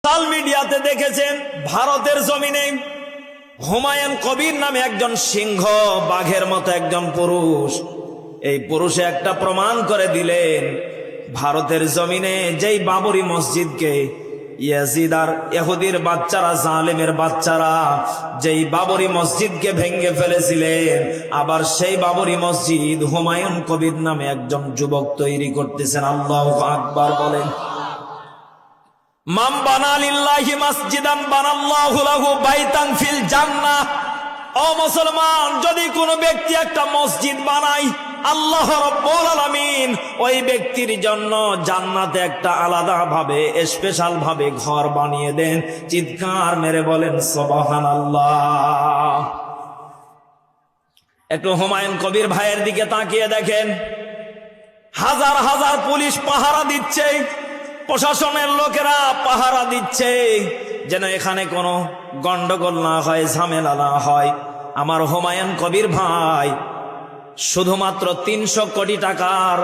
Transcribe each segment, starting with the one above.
Social মিডিয়াতে দেখেছেন ভারতের জমিনে হুমায়ুন কবির নামে একজন সিংহ বাঘের মতো একজন পুরুষ, এই পুরুষে একটা প্রমাণ করে দিলেন ভারতের জমিনে যেই বাবরি মসজিদকে ইয়াজিদ আর ইহুদির বাচ্চারা, জালেমের বাচ্চারা যেই বাবরি মসজিদকে ভেঙে ফেলেছিলেন, আবার সেই বাবরি মসজিদ হুমায়ুন কবির নামে একজন যুবক তৈরি করতেছেন। আল্লাহু আকবার বলেন। মান বানা লিল্লাহি মাসজিদান বানাল্লাহু লাহু বাইতান ফিল জান্নাহ। ও মুসলমান, যদি কোনো ব্যক্তি একটা মসজিদ বানায়, আল্লাহ রাব্বুল আলামিন ওই ব্যক্তির জন্য জান্নাতে একটা আলাদা ভাবে স্পেশাল ভাবে ঘর বানিয়ে দেন। চিৎকার মেরে বলেন সুবহানাল্লাহ। একটু হুমায়ুন কবির ভাইয়ের দিকে তাকিয়ে দেখেন, হাজার হাজার পুলিশ পাহারা দিচ্ছে, প্রশাসনের লোকেরা পাহারা দিচ্ছে যেন এখানে কোনো গন্ডগোল না হয়, ঝামেলা না হয়। আমার হুমায়ুন কবির ভাই শুধুমাত্র 300 কোটি টাকার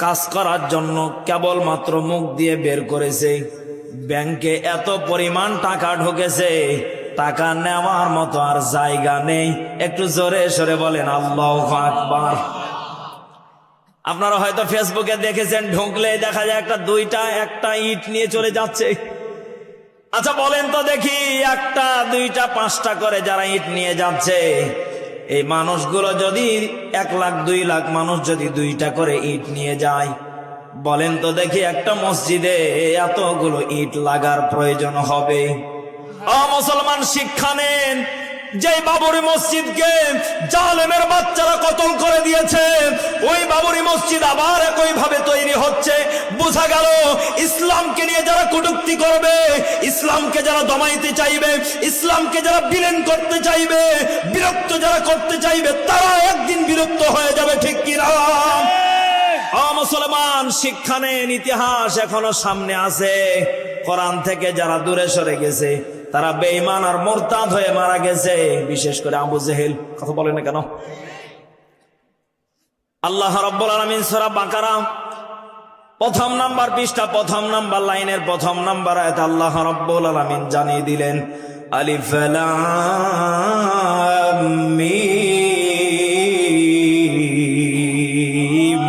কাজ করার জন্য কেবলমাত্র মুখ দিয়ে বের করেছে। ব্যাংকে এত পরিমাণ টাকা ঢুকেছে, টাকা নেওয়ার মতো আর জায়গা নেই। একটু জোরে সরে বলেন আল্লাহু আকবার। আপনারা হয়তো ফেসবুকে দেখেছেন, ঢুকলে দেখা যায় একটা ইট নিয়ে চলে যাচ্ছে। আচ্ছা বলেন তো দেখি, 1টা 2টা 5টা করে যারা ইট নিয়ে যাচ্ছে, এই মানুষগুলো যদি 1 লাখ 2 লাখ মানুষ যদি 2টা করে ইট নিয়ে যায়, বলেন তো দেখি একটা মসজিদে এতগুলো ইট লাগার প্রয়োজন হবে? ও মুসলমান, শিক্ষা নেন। যে বাবরি মসজিদকে জালেমের বাচ্চারা কতল করে দিয়েছে, ওই বাবরি মসজিদ আবার একই ভাবে তৈরি হচ্ছে। বোঝা গেল ইসলামকে নিয়ে যারা কটূক্তি করবে, ইসলামকে যারা দমাইতে চাইবে, ইসলামকে যারা বিলীন করতে চাইবে, বিরক্ত যারা করতে চাইবে, তারা একদিন বিরক্ত হয়ে যাবে। ঠিক কি না? মুসলমান, শিক্ষা নেন। ইতিহাস এখনো সামনে আছে। কোরআন থেকে যারা দূরে সরে গেছে, তারা বেঈমান আর মুরতাদ হয়ে মারা গেছে। বিশেষ করে আবু জেহেল। কথা বলে না কেন? আল্লাহ রাব্বুল আলামিন সূরা বাকারা 1 নাম্বার পৃষ্ঠা 1 নাম্বার লাইনের 1 নাম্বার আয়াত আল্লাহ রাব্বুল আলামিন জানিয়ে দিলেন, আলিফ লাম মিম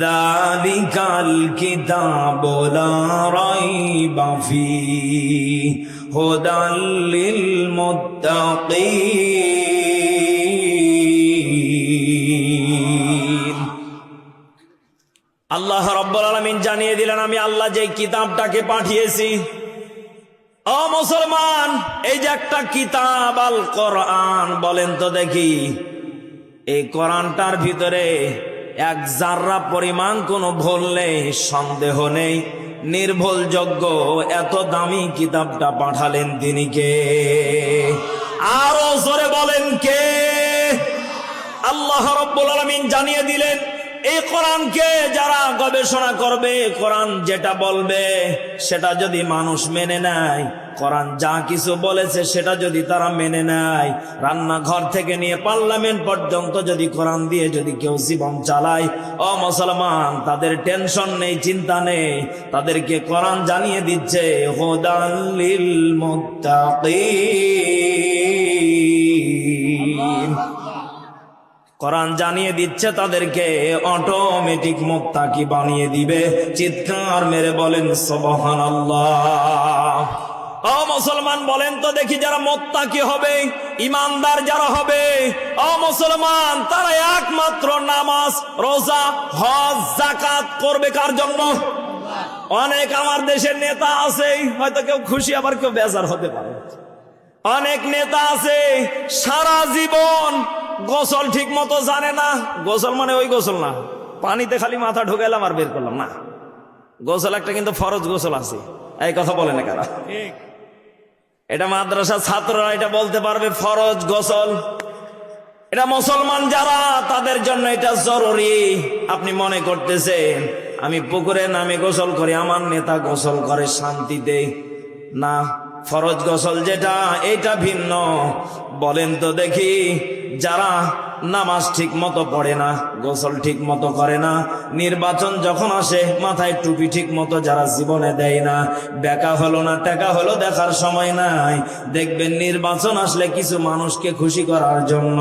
যালিকাল কিতাবু লা রাইবা ফীহি হুদাল লিল মুত্তাকিন। আল্লাহ রাব্বুল আলামিন জানিয়ে দিলেন, আমি আল্লাহ যে কিতাবটাকে পাঠিয়েছি। ও মুসলমান, এই যে একটা কিতাব আল কোরআন, বলেন তো দেখি এই কোরআনটার ভিতরে 1 জাররা পরিমাণ কোনো ভুল নেই, সন্দেহ নেই, নির্ভুলযোগ্য। এত দামি কিতাবটা পাঠালেন তিনি কে? আরো জোরে বলেন কে? আল্লাহ রাব্বুল আলামিন জানিয়ে দিলেন, এই কোরআনকে যারা গবেষণা করবে, কোরআন যেটা বলবে সেটা যদি মানুষ মেনে নেয়, কোরআন যা কিছু বলেছে সেটা যদি তারা মেনে নেয়, রান্নাঘর থেকে নিয়ে পার্লামেন্ট পর্যন্ত যদি কোরআন দিয়ে যদি কেউ জীবন চালায়, ও মুসলমান, তাদের টেনশন নেই, চিন্তা নেই। তাদেরকে কোরআন জানিয়ে দিচ্ছে হুদাল লিল মুত্তাকিন। কোরআন জানিয়ে দিচ্ছে তাদেরকে অটোমেটিক মুত্তাকি বানিয়ে দিবে। চিৎকার মেরে বলেন সুবহানাল্লাহ। ও মুসলমান, বলেন তো দেখি যারা মুত্তাকি হবে, ইমানদার যারা হবে, ও মুসলমান, তারা একমাত্র নামাজ, রোজা, হজ, যাকাত করবে কার জন্য? অনেক আমার দেশের নেতা আছে, হয়তো কেউ খুশি আবার কেউ বেজার হতে পারে। অনেক নেতা আছে সারা জীবন গোসল ঠিক মতো জানে না। গোসল মানে ওই গোসল না, পানিতে খালি মাথা ঢুকাইলাম আর বের করলাম না। গোসল একটা কিন্তু ফরজ গোসল আছে। এই কথা বলে না কারা? এটা মাদ্রাসা ছাত্ররা এটা বলতে পারবে, ফরজ গোসল। এটা মুসলমান যারা, তাদের জন্য এটা জরুরি। আপনি মনে করতেছেন আমি পুকুরে নামে গোসল করি, আমার নেতা গোসল করে শান্তিতে? না, ফরজ গোসল যেটা, এটা ভিন্ন। বলেন তো দেখি যারা নামাজ ঠিক মতো পড়ে না, গোসল ঠিক মতো করে না, নির্বাচন যখন আসে মাথায় টুপি ঠিক মতো যারা জীবনে দেয় না, বেকা হলো না টাকা হলো দেখার সময় নাই। দেখবেন নির্বাচন আসলে কিছু মানুষকে খুশি করার জন্য,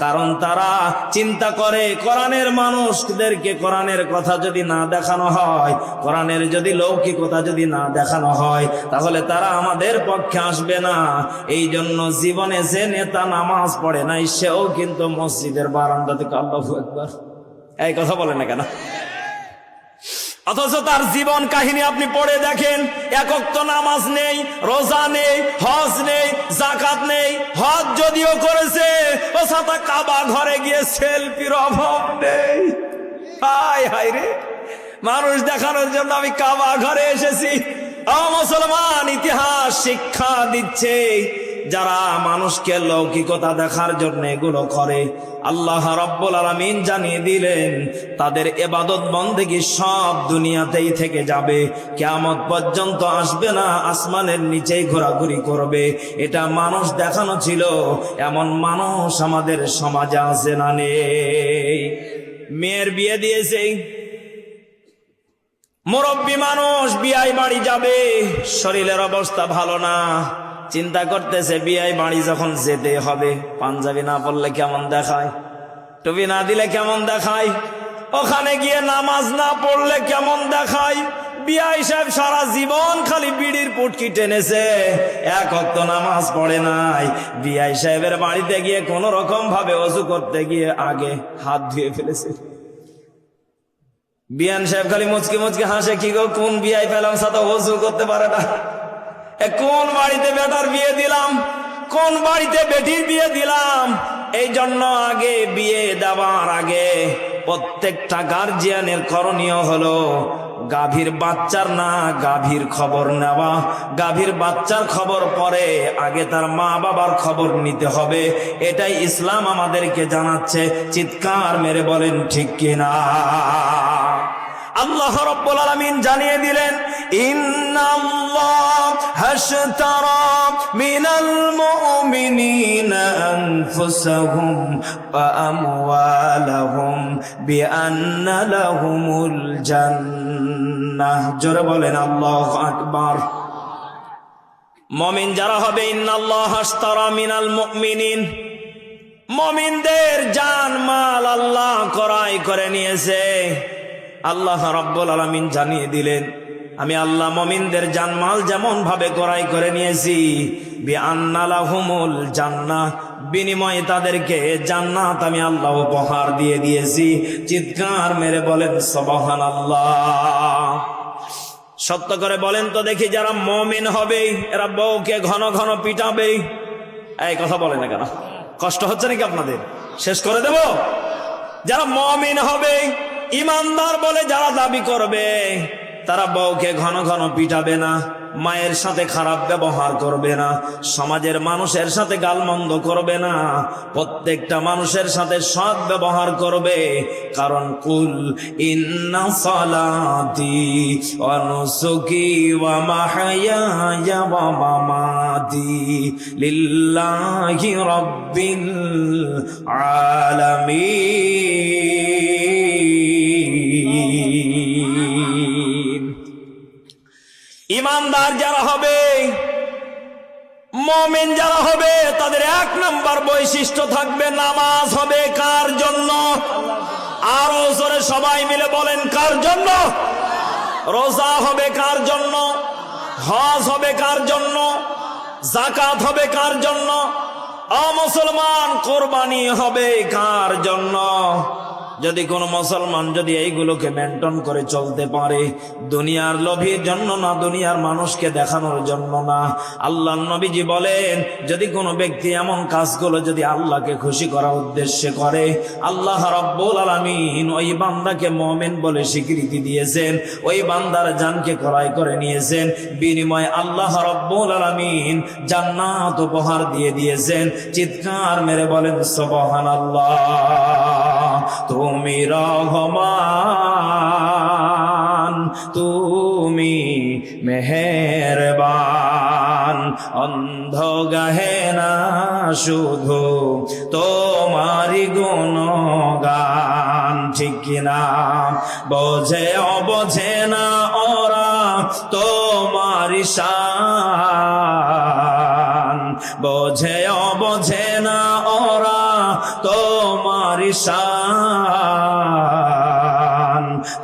কারণ তারা চিন্তা করে কোরআনের মানুষদেরকে কোরআনের কথা যদি না দেখানো হয়, কোরআনের যদি লৌকিকতা যদি না দেখানো হয়, তাহলে তারা আমাদের পক্ষে আসবে না। এই জন্য জীবনে যে নেতা নামাজ পড়ে নাই সেও কিন্তু মসজিদের বারান্দা থেকে আল্লাহু আকবার এই কথা বলে না কেন? অথচ তার জীবন কাহিনী আপনি পড়ে দেখেন, এক ওয়াক্ত নামাজ নেই, রোজা নেই, হজ নেই, যাকাত নেই। হজ যদিও করেছে, ও সাথে কাবা ঘরে গিয়ে সেলফির অভাব নেই। হায় হায় রে, মানুষ দেখানোর জন্য আমি কাবা ঘরে এসেছি। ও মুসলমান, ইতিহাস শিক্ষা দিচ্ছে যারা মানুষকে লৌকিকতা দেখার জন্য এগুলো করে, আল্লাহ রাব্বুল আলামিন জানিয়ে দিলেন তাদের ইবাদত বন্দেগী সব দুনিয়াতেই থেকে যাবে, কিয়ামত পর্যন্ত আসবে না, আসমানের নিচেই ঘোরাঘুরি করবে। এটা মানুষ দেখানো ছিল, এমন মানুষ আমাদের সমাজে আছে না নেই? মেয়ের বিয়ে দিয়েছে, মুরব্বী মানুষ বিয়াই বাড়ি যাবে, শরীরের অবস্থা ভালো না, চিন্তা করতেছে বিয়াই বাড়ি যখন যেতে হবে, পাঞ্জাবি না পরলে কেমন দেখায়, টুপি না দিলে কেমন দেখায়, ওখানে গিয়ে নামাজ না পড়লে কেমন দেখায়। বিয়াই সাহেব সারা জীবন খালি বিড়ির পুটকি টেনেছে, এক ওয়াক্ত নামাজ পড়ে নাই। বিয়াই সাহেবের বাড়িতে গিয়ে কোন রকম ভাবে ওযু করতে গিয়ে আগে হাত ধুয়ে ফেলেছে। বিয়ান সাহেব খালি মুচকি মুচকি হাসে, কি গো কোন বিয়াই পেলাম সাথে ওযু করতে পারে না, কোন বাড়িতে বেটার বিয়ে দিলাম, কোন বাড়িতে বেটির বিয়ে দিলাম। এই জন্য আগে বিয়ে দেওয়ার আগে প্রত্যেকটা গার্জিয়ানের করণীয় হলো গাভীর বাচ্চার না গাভীর খবর নেওয়া, গাভীর বাচ্চার খবর পরে আগে তার মা বাবার খবর নিতে হবে। এটাই ইসলাম আমাদেরকে জানাচ্ছে। চিৎকার মেরে বলেন ঠিক কিনা? আল্লাহ রাব্বুল আলামিন জানিয়ে দিলেন, ইন্নাল্লাহ হাশতারা মিনাল মুমিনিনা আনফুসাহুম ওয়া আমওয়ালাহুম বিআন্না লাহুমুল জান্নাহ। জোরে বলেন আল্লাহু আকবার। মুমিন যারা হবে, ইন্নাল্লাহ হাশতারা মিনাল মুমিনিন, মুমিনদের জান মাল আল্লাহ ক্রয় করে নিয়েছে। আল্লাহ রাব্বুল আলামিন জানিয়ে দিলেন, আমি আল্লাহ মুমিনদের জানমাল যেমন ভাবে ক্রয় করে নিয়েছি, বিআন্না লাহুমুল জান্নাহ, বিনিময়ে তাদেরকে জান্নাত আমি আল্লাহ উপহার দিয়ে দিয়েছি। চিৎকার মেরে বলেন সুবহানাল্লাহ। সত্য করে বলেন তো দেখি, যারা মুমিন হবে এরা বউকে ঘন ঘন পিটাবে? এই কথা বলে না কেন? কষ্ট হচ্ছে নাকি আপনাদের? শেষ করে দেব। যারা মুমিন হবে, ইমানদার বলে যারা দাবি করবে, তারা বউকে ঘন ঘন পিটাবে না, মায়ের সাথে খারাপ ব্যবহার করবে না, সমাজের মানুষের সাথে গালমন্দ করবে না, প্রত্যেকটা মানুষের সাথে সৎ ব্যবহার করবে। কারণ কুল ইন্না সালাতি ওয়া নুসুকি ওয়া মাহইয়ায়া ওয়া মামাতি লিল্লাহি রাব্বিল আলামিন। ইমানদার যারা হবে, মুমিন যারা হবে, তাদের এক নাম্বার বৈশিষ্ট্য থাকবে নামাজ হবে কার জন্য? আরো জোরে সবাই মিলে বলেন, কার জন্য? রোজা হবে কার জন্য? হজ হবে কার জন্য? যাকাত হবে কার জন্য? মুসলমান কোরবানি হবে কার জন্য? যদি কোন মুসলমান যদি এইগুলোকে মেনটেন করে চলতে পারে, দুনিয়ার লোভের জন্য না, দুনিয়ার মানুষকে দেখানোর জন্য না। আল্লাহর নবীজি বলেন, যদি কোনো ব্যক্তি এমন কাজগুলো যদি আল্লাহকে খুশি করার উদ্দেশ্যে করে, আল্লাহ রাব্বুল আলামিন ওই বান্দাকে মুমিন বলে স্বীকৃতি দিয়েছেন, ওই বান্দার জানকে ক্রয় করে নিয়েছেন, বিনিময়ে আল্লাহ রাব্বুল আলামিন জান্নাত উপহার দিয়ে দিয়েছেন। চিৎকার মেরে বলেন সুবহানাল্লাহ। তুমি রহমান, তুমি মেহেরবান। অন্ধ গাহে না শুধু তোমারি গুণগান, ঠিক কিনা? বোঝে অবোঝে না ওরা তোমারি শান, বোঝে অবোঝে না ওরা তোমারি শান।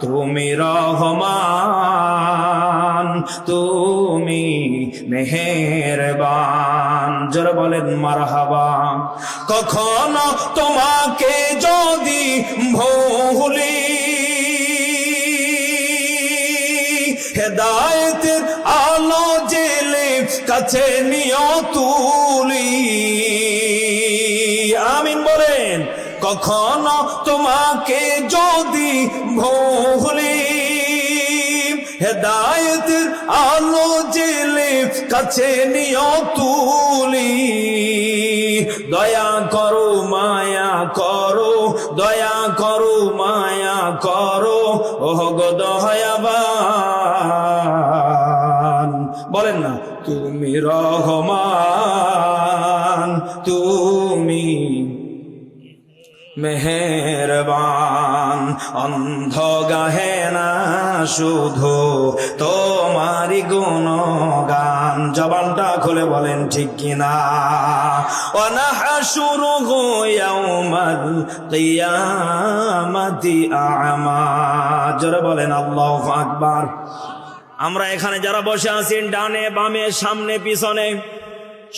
তুমি রহমান, তুমি মেহেরবান। জোরে বলেন মারহাবা। কখনো তোমাকে যদি ভুলি, হেদায়েতের আলো জেলে কাছে নিও তুলি। আমিন বলেন। কখনো তোমাকে যদি ভুলি, হেদায়েতের আলো জেলে কাছে নিও তুলি। দয়া করো মায়া করো, দয়া করো মায়া করো, ওহ গো দয়াবান। বলেন না, তুমি রহমান, তুমি মেহেরবান। অন্ধ গাহে না শুধু তোমারি গুণগান। জবানটা খুলে বলেন ঠিক কিনা? ওয়ানাহশুরুহু ইয়াউমাল কিয়ামাতি আ'মা। জোরে বলেন আল্লাহু আকবার। আমরা এখানে যারা বসে আছি, ডানে বামে সামনে পিছনে,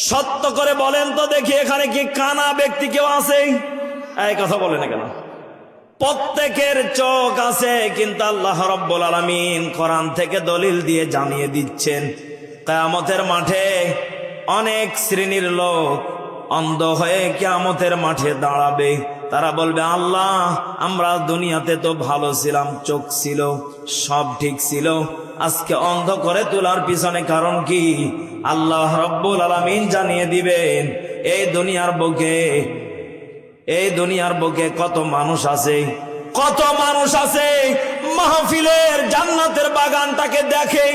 সত্য করে বলেন তো দেখি, এখানে কি কানা ব্যক্তি কেউ আছে? এই কথা বলে না কেন? প্রত্যেকের চোখ আছে, কিন্তু আল্লাহ রাব্বুল আলামিন কোরআন থেকে দলিল দিয়ে জানিয়ে দিচ্ছেন, কিয়ামতের মাঠে অনেক শ্রেণীর লোক অন্ধ হয়ে কিয়ামতের মাঠে দাঁড়াবে। তারা বলবে, আল্লাহ আমরা দুনিয়াতে তো ভালো ছিলাম, চোখ ছিল, সব ঠিক ছিল, আজকে অন্ধ করে তোলার পিছনে কারণ কি? আল্লাহ রাব্বুল আলামিন জানিয়ে দিবেন, এই দুনিয়ার বুকে কত মানুষ আছে, কত মানুষ আছে মাহফিলের জান্নাতের বাগানটাকে দেখে।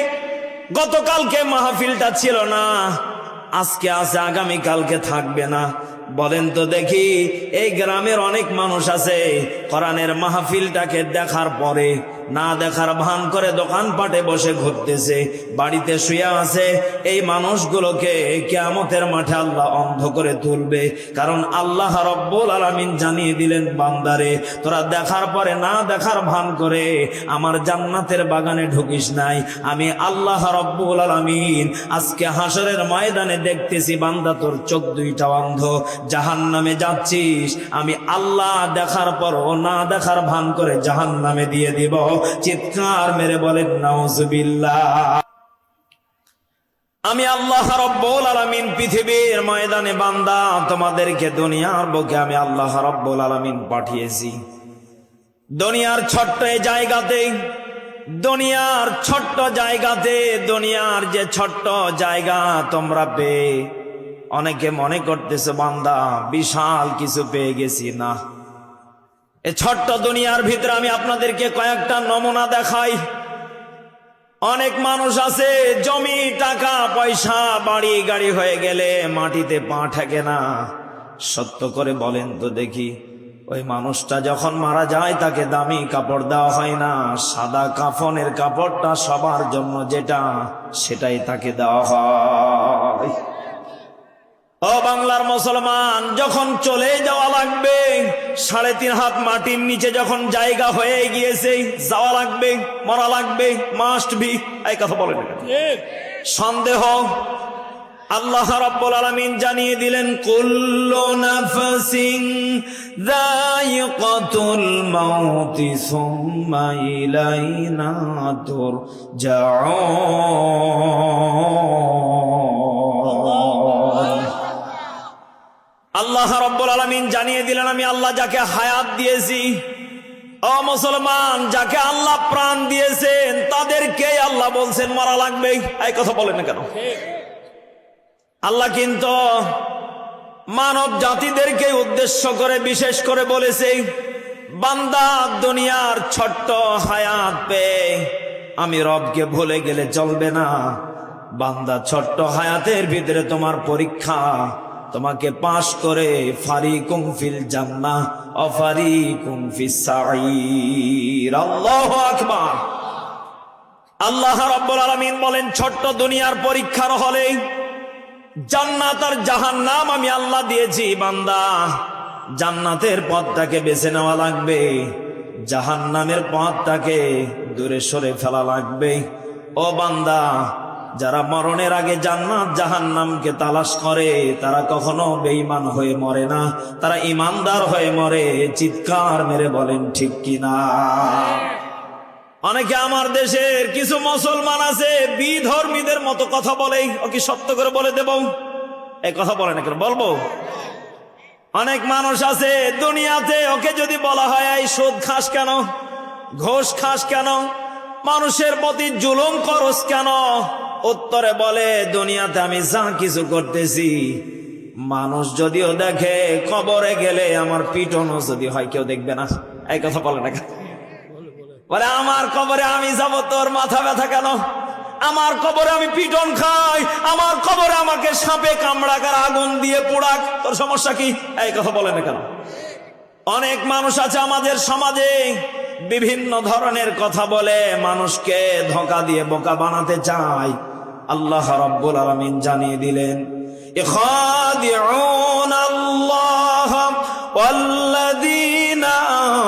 গতকালকে মাহফিলটা ছিল না, আজকে আছে, আগামী কালকে থাকবে না। বলেন তো দেখি, এই গ্রামের অনেক মানুষ আছে কোরআনের মাহফিলটাকে দেখার পরে না দেখার ভান করে দোকানপাটে বসে ঘুরতেছে, বাড়িতে শুয়ে আছে। এই মানুষগুলোকে কিয়ামতের মাঠে আল্লাহ অন্ধ করে তুলবে। কারণ আল্লাহ রাব্বুল আলামিন জানিয়ে দিলেন, বান্দারে তোরা দেখার পরে না দেখার ভান করে আমার জান্নাতের বাগানে ঢুকিস নাই। আমি আল্লাহ রাব্বুল আলামিন আজকে হাসরের ময়দানে দেখতেছি, বান্দা তোর চোখ দুইটা অন্ধ, জাহান্নামে যাচ্ছিস। আমি আল্লাহ দেখার পরও না দেখার ভান করে জাহান্নামে দিয়ে দিব। চিৎকার মেরে বলেন নাউজুবিল্লাহ। আমি আল্লাহ রাব্বুল আলামিন পৃথিবীর ময়দানে বান্দা তোমাদেরকে দুনিয়ার বুকে আমি আল্লাহ রাব্বুল আলামিন পাঠিয়েছি। দুনিয়ার ছোট্ট জায়গাতে, দুনিয়ার ছোট্ট জায়গাতে, দুনিয়ার যে ছোট্ট জায়গা তোমরা পেয়ে অনেকে মনে করতেছে বান্দা বিশাল কিছু পেয়ে গেছি। না, এই ছোট্ট দুনিয়ার ভিতরে আমি আপনাদেরকে কয়েকটা নমুনা দেখাই। অনেক মানুষ আছে জমি, টাকা পয়সা, বাড়ি গাড়ি হয়ে গেলে মাটিতে পা ঠেকে না। সত্য করে বলেন তো দেখি, ওই মানুষটা যখন মারা যায় তাকে দামি কাপড় দেওয়া হয় না, সাদা কাফনের কাপড়টা সবার জন্য যেটা, সেটাই তাকে দেওয়া হয়। ও বাংলার মুসলমান, যখন চলে যাওয়া লাগবে, 3.5 হাত মাটির নিচে যখন জায়গা হয়ে গিয়েছে, যাওয়া লাগবে, মরা লাগবে, মাস্ট বি। এই কথা বলেন সন্দেহ? আল্লাহ রাব্বুল আলামিন জানিয়ে দিলেন, কুল্লু নাফসিন যায়িকাতুল মাউতি সুম্মা ইলাইনা তুরজাউন। আল্লাহ রাব্বুল আলামিন জানিয়ে দিলেন, আমি আল্লাহ যাকে হায়াত দিয়েছি, ও মুসলমান, যাকে আল্লাহ প্রাণ দিয়েছেন তাদেরকে আল্লাহ বলছেন মারা লাগবে। এই কথা বলেন না কেন? আল্লাহ কিন্তু মানব জাতিদেরকে উদ্দেশ্য করে বিশেষ করে বলেছে, বান্দা দুনিয়ার ছোট্ট হায়াত পেয়ে আমি রবকে ভুলে গেলে চলবে না। বান্দা, ছোট্ট হায়াতের ভিতরে তোমার পরীক্ষা, তোমাকে পাশ করে ফারিকুম ফিল জান্নাহ ওয়া ফারিকুম ফিস সাঈর। আল্লাহু আকবার। আল্লাহ রাব্বুল আলামিন বলেন, ছোট্ট দুনিয়ার পরীক্ষার হলে জান্নাত আর জাহান্নাম আমি আল্লাহ দিয়েছি। বান্দা, জান্নাতের পথটাকে বেছে নেওয়া লাগবে, জাহান্নামের পথটাকে দূরে সরে ফেলা লাগবে। ও বান্দা, যারা মরণের আগে জান্নাত জাহান্নামকে তালাশ করে তারা কখনো বেঈমান হয়ে মরে না, তারা ইমানদার হয়ে মরে। চিৎকার মেরে বলেন ঠিক কিনা? অনেকে আমার দেশের কিছু মুসলমান আছে বিধর্মীদের মতো কথা বলে। ও কি সত্য করে বলে দেব? এই কথা বলে না কেন, বলবো। অনেক মানুষ আছে দুনিয়াতে, ওকে যদি বলা হয় এই সুদ খাস কেন, ঘোষ খাস কেন, মানুষের প্রতি জুলুম করস কেন, উত্তরে বলে দুনিয়াতে আমি যা কিছু করতেছি মানুষ যদিও দেখে, কবরে গেলে আমার পিটনও যদি হয় কেউ দেখবে না। এই কথা বলে না কেন? বলে আমার কবরে আমি যাব, তোর মাথা ব্যথা কেন? আমার কবরে আমি পিটন খাই, আমার কবরে আমাকে সাপে কামড়াক আর আগুন দিয়ে পোড়াক, তোর সমস্যা কি? এই কথা বলে না কেন? অনেক মানুষ আছে আমাদের সমাজে বিভিন্ন ধরনের কথা বলে মানুষকে ধোঁকা দিয়ে বোকা বানাতে চায়। আল্লাহ রাব্বুল আলামিন জানিয়ে দিলেন, ইখাদিউন আল্লাহ ওয়াল্লাযীনা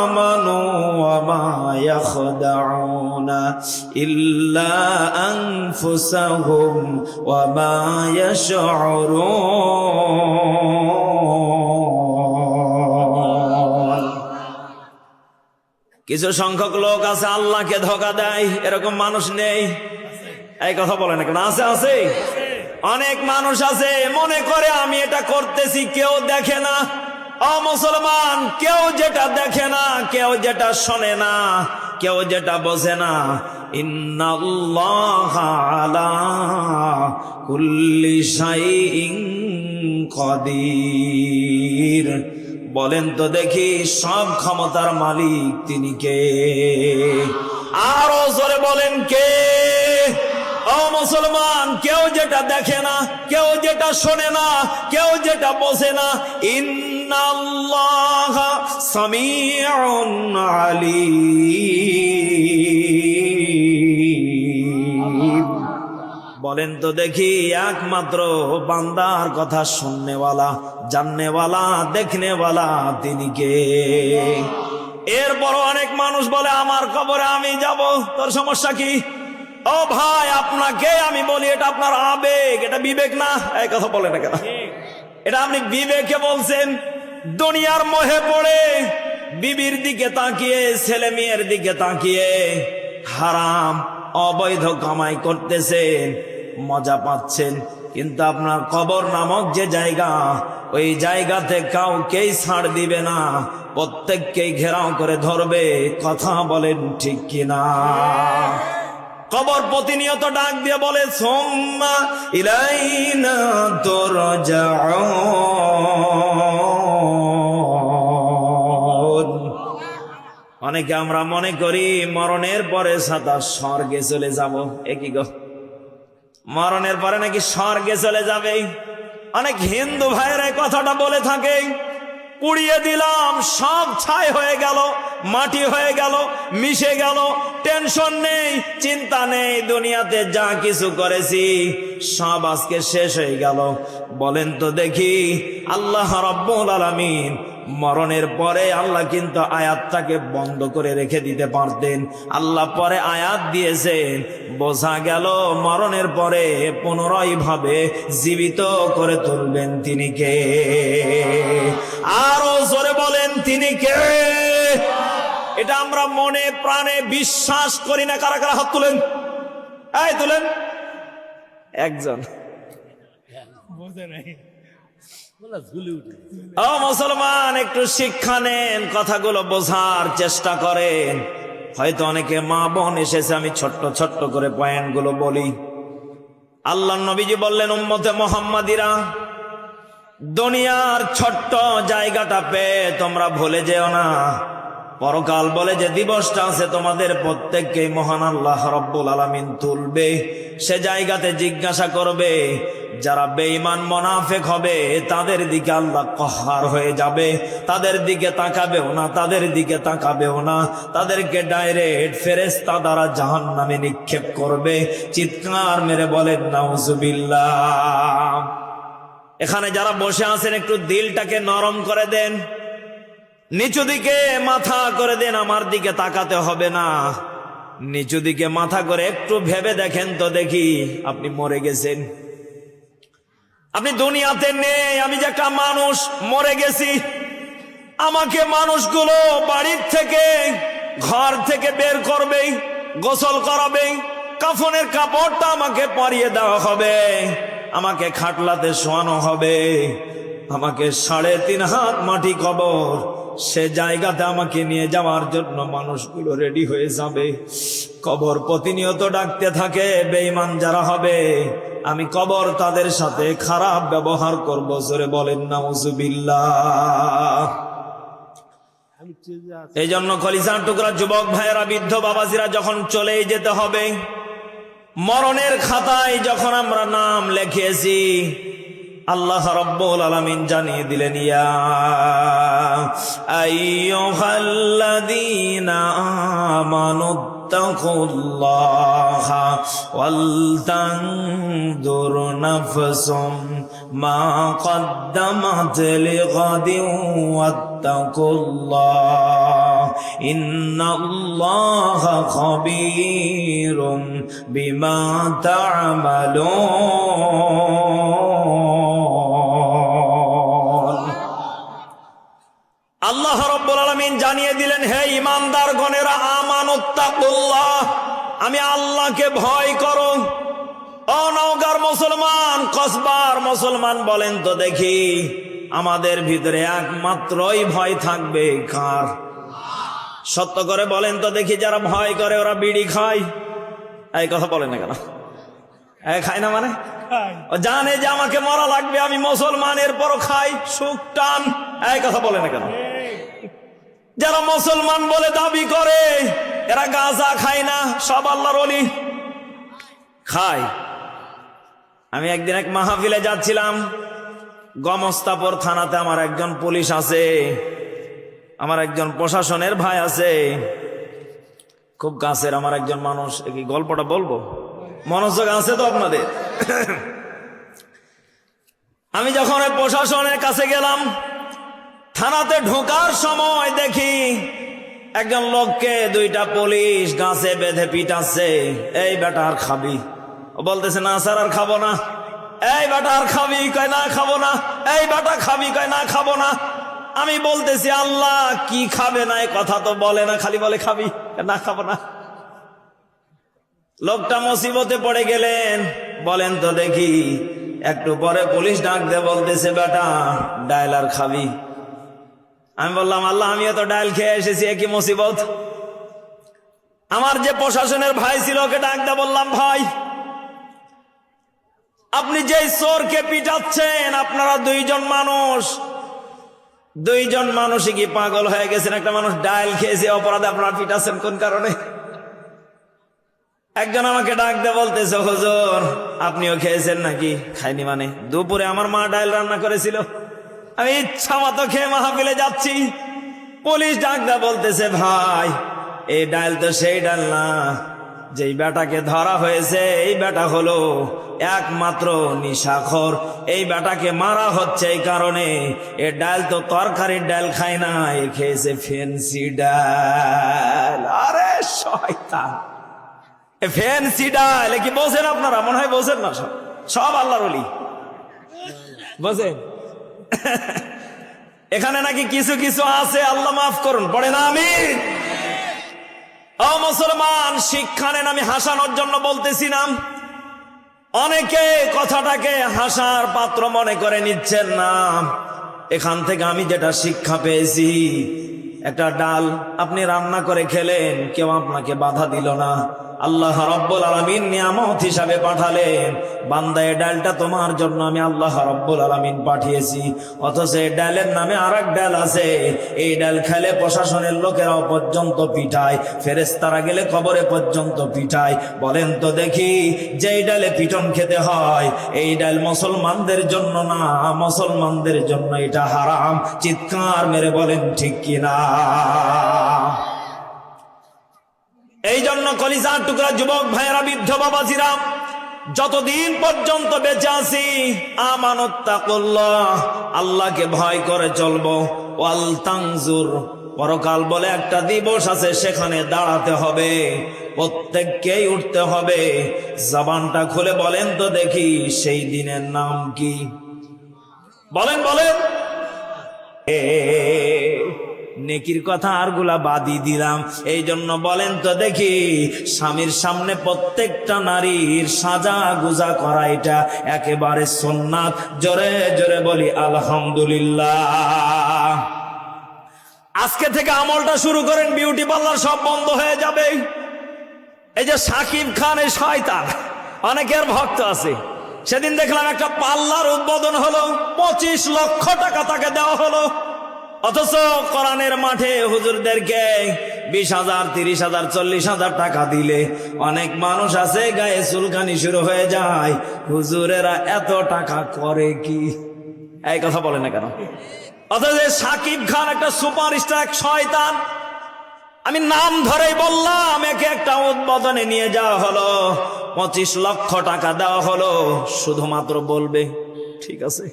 আমানু ওয়া মা ইয়াখদাউনা ইল্লা আনফুসাহুম ওয়া মা ইয়াশউরুন। কিছু সংখ্যক লোক আছে আল্লাহকে ধোঁকা দেয়, এরকম মানুষ নেই? এই কথা বলে না কেন? আছে, আছে। অনেক মানুষ আছে মনে করে আমি এটা করতেছি কেউ দেখে না। ও মুসলমান, কেউ যেটা দেখে না, কেউ যেটা শোনে না, কেউ যেটা বোঝে না, ইন্নাল্লাহা আলা কুল্লি শাইইন কাদির। বলেন তো দেখি, সব ক্ষমতার মালিক তিনি কে? আরো জোরে বলেন কে? ও মুসলমান, কেউ যেটা দেখে না, কেউ যেটা শোনে না, কেউ যেটা বোঝে না, ইন্নাল্লাহা সামিউন আলীম। বলেন তো দেখি, একমাত্র বান্দার কথা শুননেওয়ালা, জাননেওয়ালা, দেখনেওয়ালা তিনি কে? এরপর অনেক মানুষ বলে আমার কবরে আমি যাব, তোর সমস্যা কি? ও ভাই, আপনাকে আমি বলি এটা আপনার আবেগ, এটা বিবেক না। এই কথা বলে না কেন? এটা আপনি বিবেকে বলছেন। দুনিয়ার মোহে পড়ে বিবির দিকে তাকিয়ে, ছেলে মেয়ের দিকে তাকিয়ে হারাম অবৈধ কামাই করতেছেন, মজা পাচ্ছেন, কিন্তু আপনার কবর নামক যে জায়গা, ওই জায়গাতে কাউকেই ছাড় দিবে না, প্রত্যেককেই ঘেরাও করে ধরবে। কথা বলেন ঠিক কিনা? কবর প্রতিনিয়ত ডাক দিয়ে বলে, সুম্মা ইলাইনা তুরজাউন। অনেকে আমরা মনে করি মরণের পরে সাদা স্বর্গে চলে যাব। একই গো, মরণের পরে নাকি স্বর্গে চলে যাবে। অনেক হিন্দু ভাইয়েরা এই কথাটা বলে থাকে। পুড়িয়ে দিলাম, সব ছাই হয়ে গেল, মাটি হয়ে গেল, মিশে গেল, টেনশন নেই, চিন্তা নেই, দুনিয়াতে যা কিছু করেছি সব আজকে শেষ হয়ে গেল। বলেন তো দেখি, আল্লাহ রাব্বুল আলামিন মরণের পরে আল্লাহ কিন্তু আয়াতটাকে বন্ধ করে রেখে দিতে পারতেন। আল্লাহ পরে আয়াত দিয়েছেন, বোঝা গেল মরণের পরে পুনরায় ভাবে জীবিত করে তুলবেন তিনি কে? আরো জোরে বলেন তিনি কে? এটা আমরা মনে প্রাণে বিশ্বাস করি না। কারা কারা হাত তুলেন? এই তুলেন। একজন ও মুসলমান, একটু শিক্ষা নেন, কথাগুলো বোঝার চেষ্টা করেন। হয়তো অনেকে মা বোন এসেছে, আমি ছোট্ট ছোট্ট করে পয়েন্টগুলো বলি। আল্লাহর নবীজি বললেন, উম্মতে মুহাম্মাদিরা, দুনিয়ার ছোট্ট জায়গাটা পেয়ে তোমরা ভুলে যেও না, পরকাল বলে যে দিবসটা আছে তোমাদের প্রত্যেককে মহান আল্লাহ রাব্বুল আলামিন তুলবে। সে জায়গাতে জিজ্ঞাসা করবে, যারা বেঈমান মুনাফিক হবে তাদের দিকে আল্লাহ কহার হয়ে যাবে, তাদের দিকে তাকাবেও না, তাদের দিকে তাকাবেও না, তাদেরকে ডাইরেক্ট ফেরেশতা দ্বারা জাহান্নামে নিক্ষেপ করবে। চিৎকার মেরে বলেন নাউজুবিল্লাহ। এখানে যারা বসে আছেন একটু দিলটাকে নরম করে দেন, নিচু দিকে মাথা করে দেন, আমার দিকে তাকাতে হবে না। নিচু দিকে মাথা করে একটু ভেবে দেখেন তো দেখি, আপনি মরে গেছেন, আপনি দুনিয়াতে নেই, আমি যে একটা মানুষ মরে গেছি, আমাকে মানুষগুলো বাড়ির থেকে ঘর থেকে বের করবে, গোসল করাবে, কাফনের কাপড়টা আমাকে পরিয়ে দেওয়া হবে, আমাকে খাটলাতে শোয়ানো হবে, আমাকে 3.5 হাত মাটি কবর, সে জায়গাতে আমাকে নিয়ে যাওয়ার জন্য মানুষগুলো রেডি হয়ে যাবে। কবর প্রতিনিয়ত ডাকতে থাকে, বেঈমান যারা হবে আমি কবর তাদের সাথে খারাপ ব্যবহার করব। জোরে বলেন নাউজুবিল্লাহ। এই জন্য কলিজার টুকরা যুবক ভাইয়েরা, বৃদ্ধ বাবাজিরা, যখন চলেই যেতে হবে, মরণের খাতায় যখন আমরা নাম লিখিয়েছি, আল্লাহ রাব্বুল আলামিন জানিয়ে দিলেন, ইয়া আইয়ুহাল্লাযীনা আমানুত্তাকুল্লাহা ওয়াল তানজুর নাফসুম মা কদ্দামাত লিগাদিন ওয়াত্তাকুল্লাহ ইন্নাল্লাহা খাবীরুম বিমা তা'মালুন। আল্লাহ রাব্বুল আলামিন জানিয়ে দিলেন, হে ঈমানদার গণেরা, আমানুত্তাকুল্লাহ, আমি আল্লাহকে ভয় করো। ও নওগাঁর মুসলমান, কসবার মুসলমান, বলেন তো দেখি, আমাদের ভিতরে একমাত্রই ভয় থাকবে কার? সত্য করে বলেন তো দেখি, যারা ভয় করে ওরা বিড়ি খায়? এই কথা বলেন না কেন? খায় না মানে? ও জানে যে আমাকে মরা লাগবে, আমি মুসলমানের পরও খাই, সুখ টান। এই কথা বলে না কেন? যারা মুসলমান বলে দাবি করে এরা গাঁজা খায় না, সব আল্লাহর ওলি খায়। আমি একদিন এক মাহফিলে যাচ্ছিলাম, গমস্তাপুর থানাতে আমার একজন পুলিশ আছে, আমার একজন প্রশাসনের ভাই আছে, খুব কাছের আমার একজন মানুষ। এই গল্পটা বলবো, মনোযোগ আছে তো আপনাদের? আমি যখন প্রশাসনের কাছে গেলাম, থানাতে ঢোকার সময় দেখি একজন লোককে 2টা পুলিশ গাছে বেঁধে পিটাচ্ছে। এই বেটা আর খাবি? ও বলতেছে, না স্যার আর খাবো না। এই বেটা আর খাবি? কয় না খাবো না। এই বেটা খাবি? কয় না খাবো না। আমি বলতেছি, আল্লাহ কি খাবে না, এই কথা তো বলে না, খালি বলে খাবি, না খাবো না। লোকটা মুসিবতে পড়ে গেলেন। বলেন তো দেখি, একটু পরে পুলিশ ডাক দিয়ে বলতেছে, বেটা ডাইল আর খাবি? আমি বললাম, আল্লাহ আমিও তো ডাইল খেয়ে এসেছি, একই মুসিবত। আমার যে প্রশাসনের ভাই ছিল ওকে ডাক দিয়ে বললাম, ভাই আপনি যেই চোরকে পিটাচ্ছেন, আপনারা 2জন মানুষ, 2জন মানুষই কি পাগল হয়ে গেছেন? একটা মানুষ ডাইল খেয়েছে, অপরাধে আপনারা পিটাচ্ছেন কোন কারণে? একজন আমাকে ডাক দিয়ে বলতেছে, হুজুর আপনিও খেয়েছেন নাকি? খাইনি মানে? দুপুরে আমার মা ডাইল রান্না করেছিল, আমি ইচ্ছা মতো খেয়ে মাহফিলে যাচ্ছি। পুলিশ ডাক দিয়ে বলতেছে, ভাই এই ডাইল তো সেই ডাল না, যেই বেটাকে ধরা হয়েছে এই বেটা হলো একমাত্র নিশাখোর, এই বেটাকে মারা হচ্ছে এই কারণে। এ ডাল তো তরকারির ডাল খায় না, এ খেয়েছে ফেন্সি ডাল। আরে শয়তান, ফেন্সি ডাল কি বোঝেন আপনারা? মনে হয় বোঝেন না, সব আল্লাহর ওলি বোঝেন। এখানে নাকি কিছু কিছু আছে, আল্লাহ মাফ করুন, পড়ে না আমিন। ও মুসলমান, শিক্ষা নেন। আমি হাসানোর জন্য বলতেছি না, অনেকে কথাটাকে হাসার পাত্র মনে করে নিচ্ছেন না। এখান থেকে আমি যেটা শিক্ষা পেয়েছি, একটা ডাল আপনি রান্না করে খেলেন, কেউ আপনাকে বাধা দিল না, আল্লাহ রব্বুল আলামিন নিয়ামত হিসাবে পাঠালেন, বান্দা এই ডালটা তোমার জন্য আমি আল্লাহ রব্বুল আলামিন পাঠিয়েছি। অথচ এই ডালের নামে আরেক ডাল আছে, এই ডাল খেলে প্রশাসনের লোকেরাও পর্যন্ত পিটায়, ফেরেশতারা গেলে কবরে পর্যন্ত পিটায়। বলেন তো দেখি, যেই ডালে পিটন খেতে হয় এই ডাল মুসলমানদের জন্য না, মুসলমানদের জন্য এটা হারাম। চিৎকার মেরে বলেন ঠিক কিনা? এই জন্য কলিজার টুকরা যুবক ভাইয়েরা, বৃদ্ধ বাবাজিরা, যতদিন পর্যন্ত বেঁচে আছি আমানুত্তাকুল্লাহ, আল্লাহকে ভয় করে চলবো। ওয়াল তানজুর, পরকাল বলে একটা দিবস আছে, সেখানে দাঁড়াতে হবে, প্রত্যেককেই উঠতে হবে। জবানটা খুলে বলেন তো দেখি, সেই দিনের নাম কি? বলেন বলেন। নেকির কথা আরগুলা বাদি দিলাম। এই জন্য বলেন তো দেখি, স্বামীর সামনে প্রত্যেকটা নারীর সাজা গুজা করা এটা একেবারে সুন্নাত। জোরে জোরে বলি আলহামদুলিল্লাহ। আজকে থেকে আমলটা শুরু করেন, বিউটি পার্লার সব বন্ধ হয়ে যাবে। এই যে সাকিব খান, এই শয়তান, অনেকের ভক্ত আছে। সেদিন দেখলাম একটা পার্লার উদ্বোধন হলো, 25 লক্ষ টাকা তাকে দেওয়া হলো। অথচ কোরআনের মাঠে হুজুরদেরকে 20,000, 30,000, 40,000 টাকা দিলে অনেক মানুষ আছে গায়ে চুলকানি শুরু হয়ে যায়। হুজুরেরা এত টাকা করে কি? এই কথা বলে না কেন? অথচ সাকিব খান একটা সুপারস্টার, এক শয়তান। আমি নাম ধরেই বললাম, একে একটা উদ্বোধনে নিয়ে যাওয়া হলো, 25 লক্ষ টাকা দেওয়া হলো, শুধুমাত্র বলবে ঠিক আছে।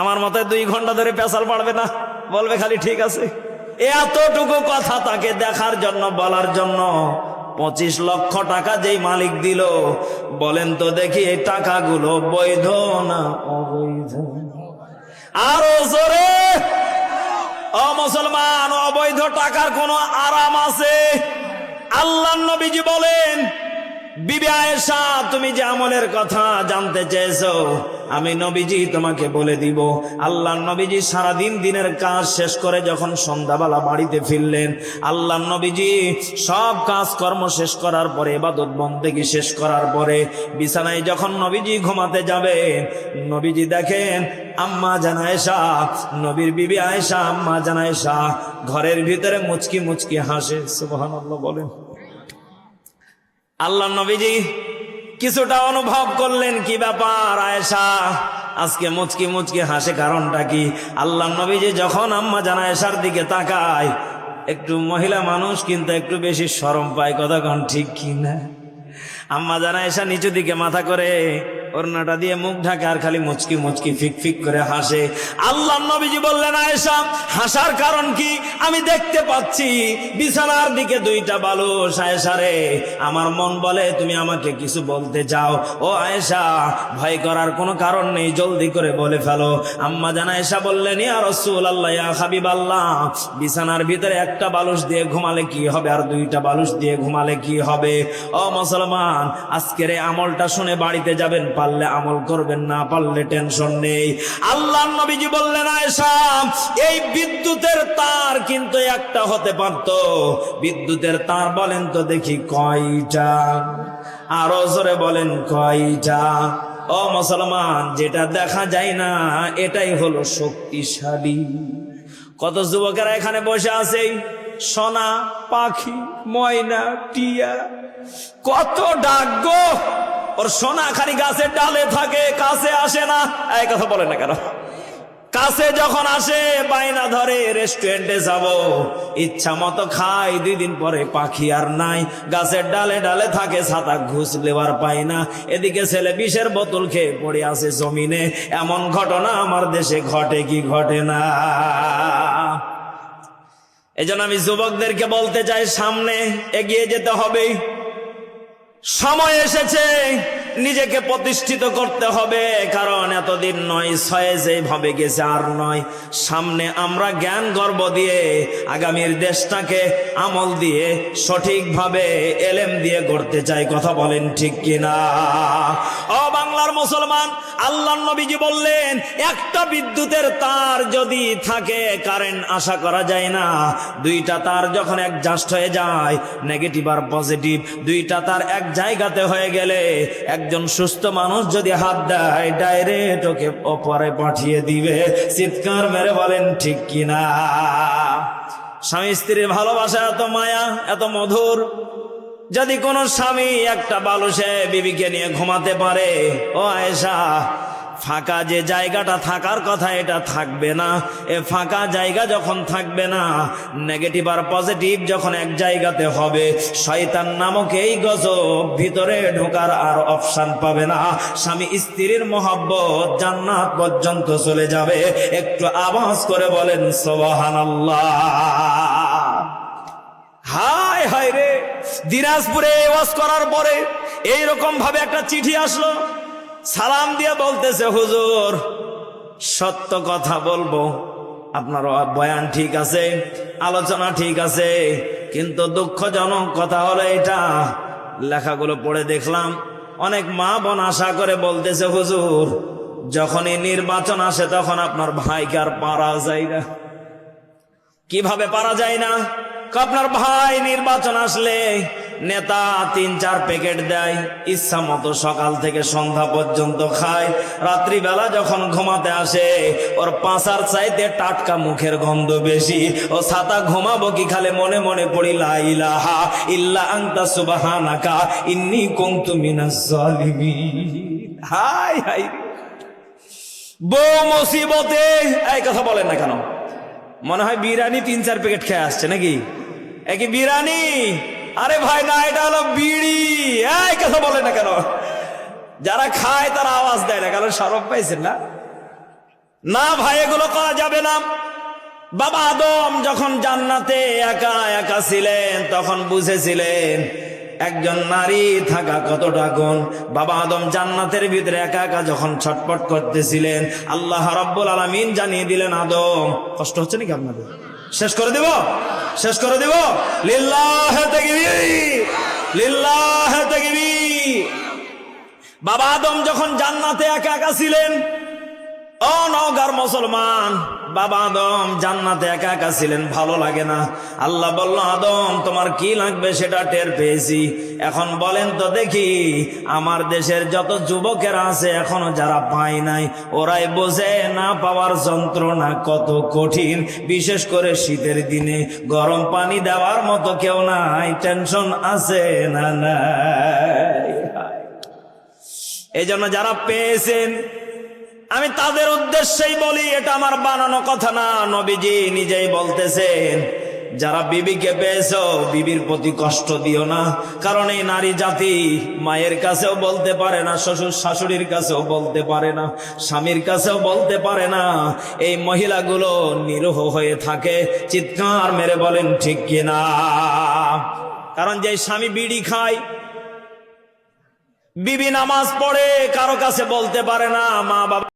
আমার মতে 2 ঘন্টা ধরে পেশাল পাড়বে না, বলবে খালি ঠিক আছে। এতটুকু কথা তাকে দেখার জন্য, বলার জন্য 25 লক্ষ টাকা যেই মালিক দিল, বলেন তো দেখি এই টাকাগুলো বৈধ না অবৈধ? আরো জোরে। ও মুসলমান, অবৈধ টাকার কোনো আরাম আছে? আল্লাহর নবীজি বলেন, বিবি আয়েশা, তুমি যে আমলের কথা জানতে চেয়েছো, আমি নবীজি তোমাকে বলে দিব। আল্লাহর নবীজি সারাদিন দিনের কাজ শেষ করে যখন সন্ধ্যাবেলা বাড়িতে ফিরলেন, আল্লাহর নবীজি সব কাজ কর্ম শেষ করার পরে, ইবাদত বন্দেগী শেষ করার পরে বিছানায় যখন নবীজি ঘুমাতে যাবেন, নবীজি দেখেন আম্মা জান আয়েশা, নবীর বিবি আয়েশা, আম্মা জান আয়েশা ঘরের ভিতরে মুচকি মুচকি হাসে। সুবহানাল্লাহ বলেন। আল্লাহর নবীজি কিছুটা অনুভব করলেন, কি ব্যাপার আয়েশা আজকে মুচকি মুচকি হাসে, কারণটা কি? আল্লাহর নবীজি যখন আম্মা জান আয়েশার দিকে তাকায়, একটু মহিলা মানুষ কিন্তু একটু বেশি শরম পায়, কথা কোন ঠিক কি না? আম্মা জান আয়েশা নিচু দিকে মাথা করে ওড়নাটা দিয়ে মুখ ঢাকে আর খালি মুচকি মুচকি ফিক ফিক করে হাসে। আল্লাহর নবীজি বললেন, আয়েশা হাসার কারণ কি? আমি দেখতে পাচ্ছি বিছানার দিকে 2টা বালিশ। আয়েশা রে, আমার মন বলে তুমি আমাকে কিছু বলতে চাও। ও আয়েশা, ভয় করার কোনো কারণ নেই, জলদি করে বলে ফেলো। আম্মা জান আয়েশা বললেন, ইয়া রাসূলুল্লাহ, ইয়া হাবিবাল্লাহ, বিছানার ভিতরে একটা বালিশ দিয়ে ঘুমালে কি হবে, আর 2টা বালিশ দিয়ে ঘুমালে কি হবে? ও মুসলমান, আজকের এই আমলটা শুনে বাড়িতে যাবেন, পারলে আমল করবেন, না পারলে টেনশন নেই। আল্লাহর নবীজি বললেন, আয়েশা এই বিদ্যুতের তার কিন্তু একটা হতে পারত। বিদ্যুতের তার বলেন তো দেখি কয়টা? আরো জোরে বলেন কয়টা? ও মুসলমান, যেটা দেখা যায় না এটাই হলো শক্তিশালী। কত যুবকেরা এখানে বসে আছে, সোনা, পাখি, ময়না, টিয়া, কত ডাক গো। ওর সোনা খালি গাছের ডালে থাকে, কাছে আসে না। এই কথা বলে না কেন? কাছে যখন আসে বাইনা ধরে, রেস্টুরেন্টে যাব, ইচ্ছা মতো খাই, 2 দিন পরে পাখি আর নাই, গাছের ডালে ডালে থাকে, ছাতা ঘুষ লেবার পাই না। এদিকে ছেলে বিষের বোতল খেয়ে পড়ে আছে জমিনে। এমন ঘটনা আমার দেশে ঘটে কি ঘটে না? এজন্য আমি যুবকদেরকে বলতে চাই, সামনে এগিয়ে যেতে হবে। সময় এসেছে নিজেকে প্রতিষ্ঠিত করতে হবে, কারণ এতদিন 9-6 যেভাবে গেছে আর নয়, সামনে আমরা জ্ঞান গর্ব দিয়ে আগামীর দেশটাকে আমল দিয়ে সঠিকভাবে এলেম দিয়ে গড়তে চাই। কথা বলেন ঠিক কিনা? ও বাংলার মুসলমান, আল্লাহর নবীজি বললেন একটা বিদ্যুতের তার যদি থাকে কারেন্ট আশা করা যায় না। দুইটা তার যখন অ্যাডজাস্ট হয়ে যায়, নেগেটিভ আর পজিটিভ, দুইটা তার এক জায়গাতে হয়ে গেলে একজন সুস্থ মানুষ যদি হাত দেয় ডাইরেক্ট ওকে অপরে পাঠিয়ে দিবে। চিৎকার মেরে বলেন ঠিক কিনা? স্বামী স্ত্রীর ভালোবাসা এত মায়া, এত মধুর। যদি কোনো স্বামী একটা বালুসে বিবিকে নিয়ে ঘুমাতে পারে, ও আয়েশা, ফাঁকা যে জায়গাটা থাকার কথা এটা থাকবে না। এ ফাঁকা জায়গা যখন থাকবে না, নেগেটিভ আর পজিটিভ যখন এক জায়গাতে হবে, শয়তান নামক এই গজব ভিতরে ঢোকার আর অপশন পাবে না। স্বামী স্ত্রীর মহব্বত জান্নাত পর্যন্ত চলে যাবে। একটু আওয়াজ করে বলেন সুবহানাল্লাহ। হায় হায় রে, দিনাজপুরে ওয়াজ করার পরে এইরকম ভাবে একটা চিঠি আসলো। সালাম দিয়ে বলতেছে, হুজুর সত্য কথা বলবো, আপনার বয়ান ঠিক আছে, আলোচনা ঠিক আছে, কিন্তু দুঃখজনক কথা হলো এটা, লেখাগুলো পড়ে দেখলাম অনেক মা বোন আশা করে বলতেছে, হুজুর যখনই নির্বাচন আসে তখন আপনার ভাইকে আর পারা যায় না। কিভাবে পারা যায় না? আপনার ভাই নির্বাচন আসলে নেতা 3-4 প্যাকেট দেয়, ইচ্ছা মতো সকাল থেকে সন্ধ্যা পর্যন্ত খায়। রাত্রিবেলা যখন ঘুমাতে আসে ওর পাঁচার চাইতে টাটকা মুখের গন্ধ বেশি। ও ছাতা ঘুমাবো কি খালে মনে মনে পড়ি লা ইলাহা ইল্লা আনতা সুবহানাকা ইন্নী কুনতু মিনাজ জালিমিন। হাই হাই, বউ মুসিবতে। এই কথা বলেন না কেন? মনে হয় বিরিয়ানি 3-4 প্যাকেট খেয়ে আসছে নাকি? একই বিরিয়ানি? আরে ভাই না, এটা হলো বিড়ি। এই কথা বলে না কেন? যারা খায় তারা আওয়াজ দেয় না, কারণ শরম পাইছেন না। না ভাই, এগুলো করা যাবে না। বাবা আদম যখন জান্নাতে একা একা ছিলেন তখন বুঝেছিলেন একজন নারী থাকা কতটা গুণ। বাবা আদম জান্নাতের ভিতরে একা একা যখন ছটপট করতেছিলেন, আল্লাহ রাব্বুল আলামিন জানিয়ে দিলেন, আদম কষ্ট হচ্ছে নাকি আপনাদের? শেষ করে দেব, শেষ করে দেব। লিল্লাহে তাকবীর, লিল্লাহে তাকবীর। বাবা আদম যখন জান্নাতে একা একা ছিলেন, ও নওগাঁর মুসলমান, বাবা আদম জান্নাতে একা একা ছিলেন, ভালো লাগে না। আল্লাহ বলল, আদম তোমার কি লাগবে সেটা টের পেয়েছি। এখন বলেন তো দেখি, আমার দেশের যত যুবকেরা আছে এখনো যারা পায় নাই, ওরাই বোঝে না পাওয়ার যন্ত্রণা কত কঠিন। বিশেষ করে শীতের দিনে গরম পানি দেওয়ার মতো কেউ নাই, টেনশন আছে না নাই? এই জন্য যারা পেয়েছেন আমি তাদের উদ্দেশ্যেই বলি, এটা আমার বানানো কথা না, নবীজি নিজেই বলতেছেন, যারা বিবিকে পেয়েছো বিবির প্রতি কষ্ট দিও না। কারণ এই নারী জাতি মায়ের কাছেও বলতে পারে না, শ্বশুর শাশুড়ির কাছেও বলতে পারে না, স্বামীর কাছেও বলতে পারে না। এই মহিলাগুলো নিরহ হয়ে থাকে। চিৎকার মেরে বলেন ঠিক কিনা? কারণ যে স্বামী বিড়ি খায়, বিবি নামাজ পড়ে, কারো কাছে বলতে পারে না, মা বাবা